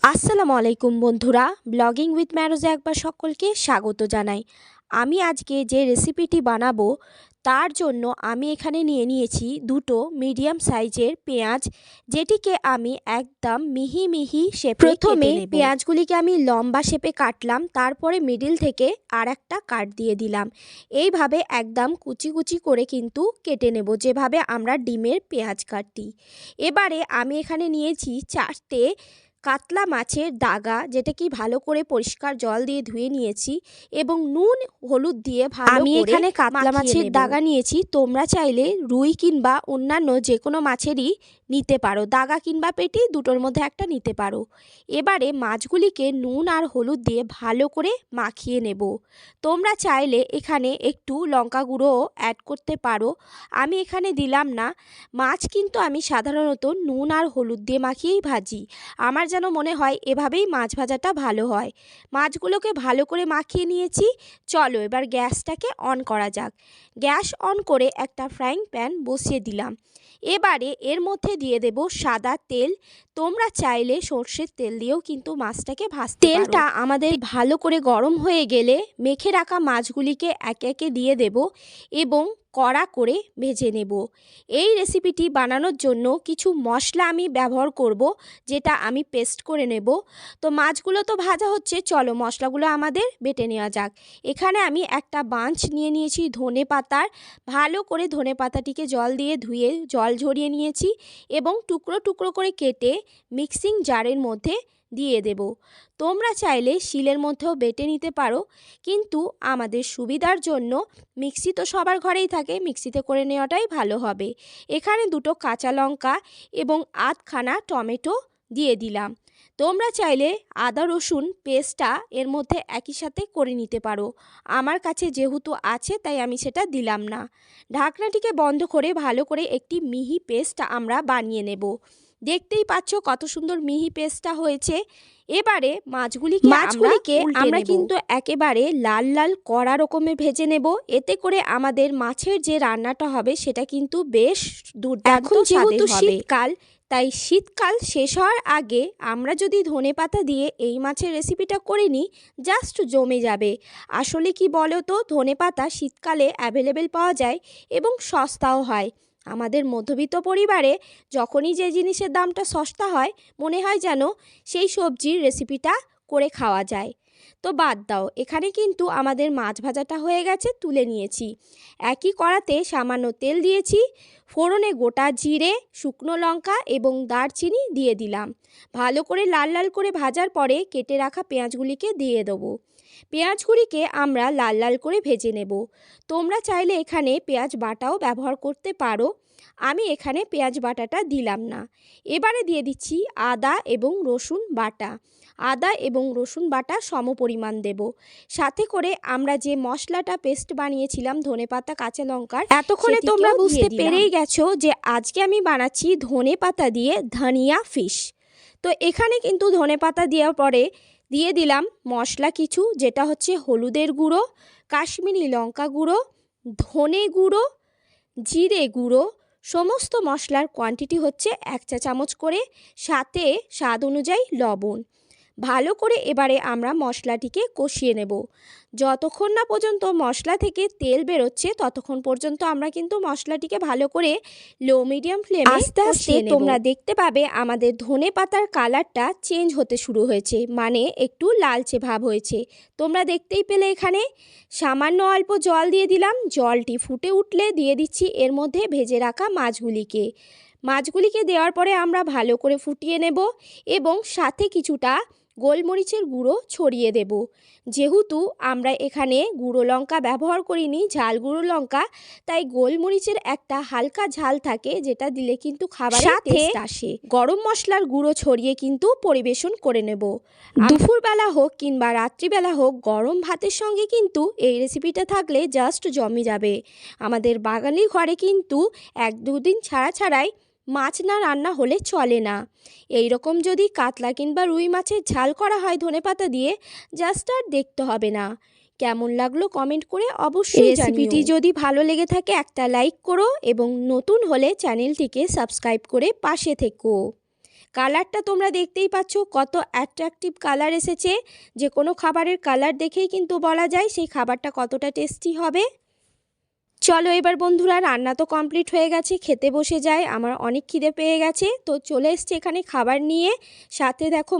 আসসালামু আলাইকুম বন্ধুরা, ব্লগিং উইথ ম্যারোজে একবার সকলকে স্বাগত জানাই। আমি আজকে যে রেসিপিটি বানাবো তার জন্য আমি এখানে নিয়ে নিয়েছি দুটো মিডিয়াম সাইজের পেঁয়াজ, যেটিকে আমি একদম মিহি মিহি শেপে প্রথমে পেঁয়াজগুলিকে আমি লম্বা শেপে কাটলাম, তারপরে মিডিল থেকে আর একটা কাট দিয়ে দিলাম। এইভাবে একদম কুচি কুচি করে কিন্তু কেটে নেব, যেভাবে আমরা ডিমের পেঁয়াজ কাটি। এবারে আমি এখানে নিয়েছি 4টে কাতলা মাছের দাগা, যেটা কি ভালো করে পরিষ্কার জল দিয়ে ধুয়ে নিয়েছি এবং নুন হলুদ দিয়ে ভালো আমি এখানে কাতলা মাছের দাগা নিয়েছি। তোমরা চাইলে রুই কিংবা অন্যান্য যে কোনো মাছেরই নিতে পারো, দাগা কিংবা পেটি দুটোর মধ্যে একটা নিতে পারো। এবারে মাছগুলিকে নুন আর হলুদ দিয়ে ভালো করে মাখিয়ে নেব। তোমরা চাইলে এখানে একটু লঙ্কা গুঁড়ো অ্যাড করতে পারো, আমি এখানে দিলাম না। মাছ কিন্তু আমি সাধারণত নুন আর হলুদ দিয়ে মাখিয়েই ভাজি, আমার যেন মনে হয় এভাবেই মাছ ভাজাটা ভালো হয়। মাছগুলোকে ভালো করে মাখিয়ে নিয়েছি। চলো এবার গ্যাসটাকে অন করা যাক। গ্যাস অন করে একটা ফ্রাইং প্যান বসিয়ে দিলাম। এবারে এর মধ্যে দিয়ে দেব সাদা তেল। তোমরা চাইলে সর্ষের তেল দিয়েও কিন্তু মাছটাকে ভাজতে পারো। তেলটা আমাদের ভালো করে গরম হয়ে গেলে মেখে রাখা মাছগুলিকে একে একে দিয়ে দেব এবং কড়া করে ভেজে নেব। এই রেসিপিটি বানানোর জন্য কিছু মশলা আমি ব্যবহার করব, যেটা আমি পেস্ট করে নেব। তো মাছগুলো তো ভাজা হচ্ছে, চলো মশলাগুলো আমাদের বেটে নেওয়া যাক। এখানে আমি একটা বাঞ্চ নিয়ে নিয়েছি ধনে পাতার। ভালো করে ধনে পাতাটিকে জল দিয়ে ধুয়ে জল ঝরিয়ে নিয়েছি এবং টুকরো টুকরো করে কেটে মিক্সিং জারের মধ্যে দিয়ে দেব। তোমরা চাইলে শিলের মধ্যেও বেটে নিতে পারো, কিন্তু আমাদের সুবিধার জন্য মিক্সি তো সবার ঘরেই থাকে, মিক্সিতে করে নেওয়াটাই ভালো হবে। এখানে দুটো কাঁচা লঙ্কা এবং আধখানা টমেটো দিয়ে দিলাম। তোমরা চাইলে আদা রসুন পেস্টটা এর মধ্যে একই সাথে করে নিতে পারো, আমার কাছে যেহেতু আছে তাই আমি সেটা দিলাম না। ঢাকনাটিকে বন্ধ করে ভালো করে একটি মিহি পেস্ট আমরা বানিয়ে নেব। দেখতেই পাচ্ছ কত সুন্দর মিহি পেস্টটা হয়েছে। এবারে মাছগুলিকে আমরা কিন্তু একেবারে লাল লাল কড়া রকমের ভেজে নেব, এতে করে আমাদের মাছের যে রান্নাটা হবে সেটা কিন্তু বেশ দুর্দান্ত স্বাদের হবে। শীতকাল, তাই শীতকাল শেষ হওয়ার আগে আমরা যদি ধনেপাতা দিয়ে এই মাছের রেসিপিটা করে নিই, জাস্ট জমে যাবে। আসলে কি বলো তো, ধনেপাতা শীতকালে অ্যাভেলেবেল পাওয়া যায় এবং সস্তাও হয়। আমাদের মধ্যবিত্ত পরিবারে যখনই যে জিনিসের দামটা সস্তা হয়, মনে হয় যেন সেই সবজির রেসিপিটা করে খাওয়া যায়। তো বাদ দাও, এখানে কিন্তু আমাদের মাছ ভাজাটা হয়ে গেছে, তুলে নিয়েছি। একই কড়াতে সামান্য তেল দিয়েছি, ফোড়নে গোটা জিরে, শুকনো লঙ্কা এবং দারচিনি দিয়ে দিলাম। ভালো করে লাল লাল করে ভাজার পরে কেটে রাখা পেঁয়াজগুলিকে দিয়ে দেবো। পেঁয়াজগুলিকে আমরা লাল লাল করে ভেজে নেব। তোমরা চাইলে এখানে পেঁয়াজ বাটাও ব্যবহার করতে পারো, আমি এখানে পেঁয়াজ বাটাটা দিলাম না। এবারে দিয়ে দিচ্ছি আদা এবং রসুন বাটা। আদা এবং রসুন বাটা সমপরিমাণ দেব। সাথে করে আমরা যে মশলাটা পেস্ট বানিয়েছিলাম ধনেপাতা কাঁচা লঙ্কার, এতক্ষণে তোমরা বুঝতে পেরেই গেছো যে আজকে আমি বানাচ্ছি ধনেপাতা দিয়ে ধনিয়া ফিশ। তো এখানে কিন্তু ধনেপাতা দেওয়ার পরে দিয়ে দিলাম মশলা কিছু, যেটা হচ্ছে হলুদের গুঁড়ো, কাশ্মীরি লঙ্কা গুঁড়ো, ধনে গুঁড়ো, জিরে গুঁড়ো। সমস্ত মশলার কোয়ান্টিটি হচ্ছে 1 চা চামচ করে, সাথে স্বাদ অনুযায়ী লবণ। ভালো করে এবারে আমরা মশলাটিকে কষিয়ে নেব। যতক্ষণ না পর্যন্ত মশলা থেকে তেল বেরোচ্ছে ততক্ষণ পর্যন্ত আমরা কিন্তু মশলাটিকে ভালো করে লো মিডিয়াম ফ্লেমে আস্তে আস্তে তোমরা দেখতে পাবে আমাদের ধনে পাতার কালারটা চেঞ্জ হতে শুরু হয়েছে, মানে একটু লালচে ভাব হয়েছে। তোমরা দেখতেই পেলে এখানে সামান্য অল্প জল দিয়ে দিলাম। জলটি ফুটে উঠলে দিয়ে দিচ্ছি এর মধ্যে ভেজে রাখা মাছগুলিকে দেওয়ার পরে আমরা ভালো করে ফুটিয়ে নেব এবং সাথে কিছুটা গোলমরিচের গুঁড়ো ছড়িয়ে দেব। যেহেতু আমরা এখানে গুঁড়ো লঙ্কা ব্যবহার করিনি, ঝাল গুঁড়ো লঙ্কা, তাই গোলমরিচের একটা হালকা ঝাল থাকে, যেটা দিলে কিন্তু খাবারে টেস্ট আসে। গরম মশলার গুঁড়ো ছড়িয়ে কিন্তু পরিবেশন করে নেব। দুপুরবেলা হোক কিংবা রাত্রিবেলা হোক, গরম ভাতের সঙ্গে কিন্তু এই রেসিপিটা থাকলে জাস্ট জমে যাবে। আমাদের বাঙালির ঘরে কিন্তু 1-2 দিন ছাড়াই মাছ না রান্না হলে চলে না। এই রকম যদি কাতলা কিংবা রুই মাছের ঝাল করা হয় ধনেপাতা দিয়ে, জাস্ট আর দেখতে হবে না। কেমন লাগলো কমেন্ট করে অবশ্যই জানিও। রেসিপিটি যদি ভালো লেগে থাকে একটা লাইক করো এবং নতুন হলে চ্যানেলটিকে সাবস্ক্রাইব করে পাশে থেকো। কালারটা তোমরা দেখতেই পাচ্ছ কত অ্যাট্রাকটিভ কালার এসেছে। যে কোনো খাবারের কালার দেখেই কিন্তু বলা যায় সেই খাবারটা কতটা টেস্টি হবে। চলো এবার বন্ধুরা, রান্না তো কমপ্লিট হয়ে গেছে, খেতে বসে যায়। আমার অনেক খিদে পেয়ে গেছে, তো চলে এসছি এখানে খাবার নিয়ে। সাথে দেখো